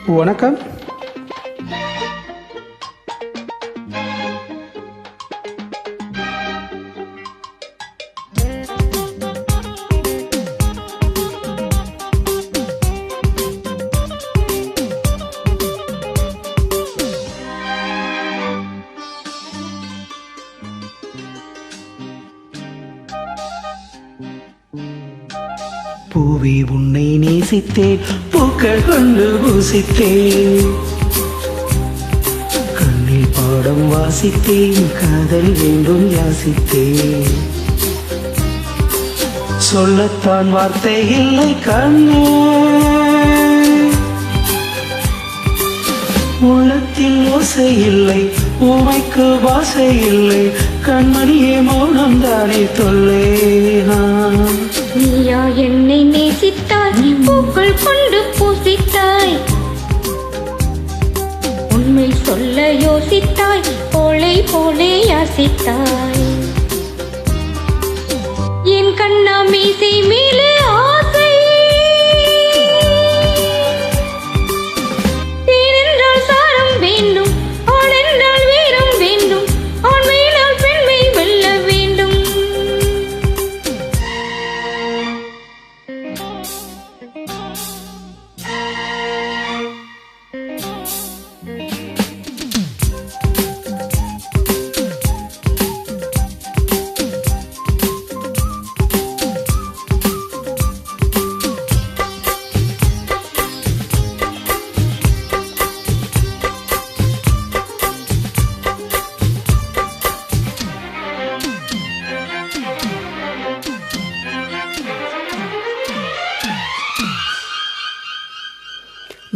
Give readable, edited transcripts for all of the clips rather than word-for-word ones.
வணக்கம். பூவி உன்னை நேசித்தேன், பூக்கள் கொண்டு பூசித்தேன், கண்ணில் பாடம் வாசித்தேன், காதல் வேண்டும் யாசித்தேன். சொல்லத்தான் வார்த்தை இல்லை கண்ணே, உள்ளத்தில் ஓசை இல்லை, உமைக்கு வாசை இல்லை, கண்மணியே மௌனம் தானே தொல்லே. நீயா என்னை நேசித்தாய், பூக்கள் கொண்டு பூசித்தாய், உண்மை சொல்ல யோசித்தாய், போலே போலே யாசித்தாய். என் கண்ணா மீசை மேலே ஆசை, தேன் என்றால் சாரம் வேண்டும், ஆண் என்றால் வீரம் வேண்டும், ஆண்மையினால் பெண்மை வெல்ல வேண்டும்.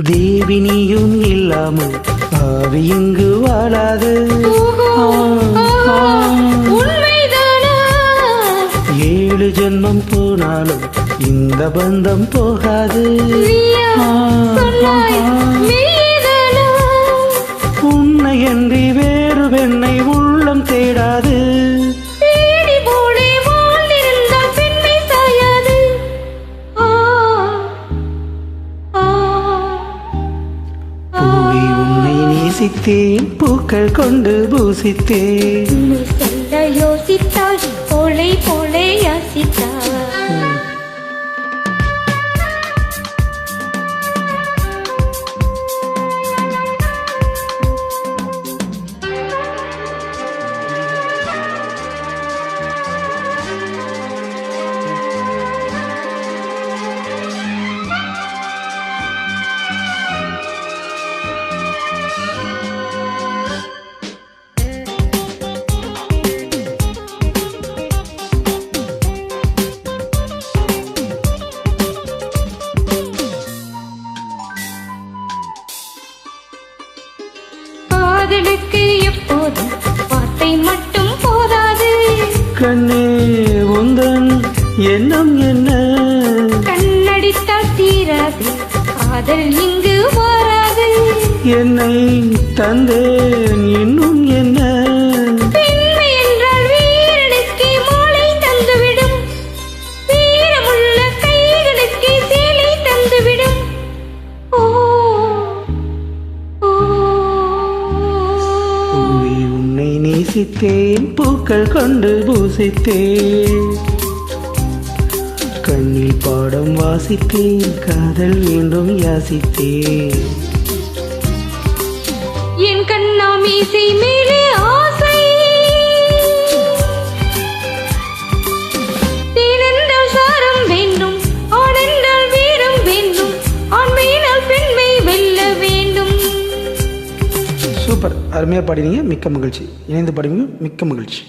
தேவினியும் இல்லாமல் ஆவி இங்கு வாழாது. ஏழு ஜென்மம் போனாலும் இந்த பந்தம் போகாது. உன்னை அன்றி வேறு பெண்ணை உள்ளம் தேடாது. நேசித்தேன், பூக்கள் கொண்டு பூசித்தேன், சொல்ல யோசித்தாய், போலே போலே யாசித்தாய். காதலுக்கு எப்போதும் வார்த்தை மட்டும் போதாது. கண்ணே உந்தன் எண்ணம் என்ன? கண்ணடித்தால் தீராது, காதல் இங்கு வாராது. என்னை தந்தேன் இன்னும் என்ன? பெண்மை என்றால் வீரனுக்கு மாலை தந்துவிடும், வீரமுள்ள கைகளுக்கு சேலை தந்துவிடும். ஓ உன்னை நேசித்தேன், பூக்கள் கொண்டு பூசித்தேன், கண்ணில் பாடம் வாசித்தேன், காதல் வேண்டும் யாசித்தேன். என் கண்ணா மீசை மேலே ஆசை, தேன் என்றால் சாரம் வேண்டும், ஆண் என்றால் வீரம் வேண்டும், ஆண்மையினால் பெண்மை வெல்ல வேண்டும். சூப்பர், அருமையாக பாடினீங்க, மிக்க மகிழ்ச்சி. இணைந்து பாடுவீங்க, மிக்க மகிழ்ச்சி.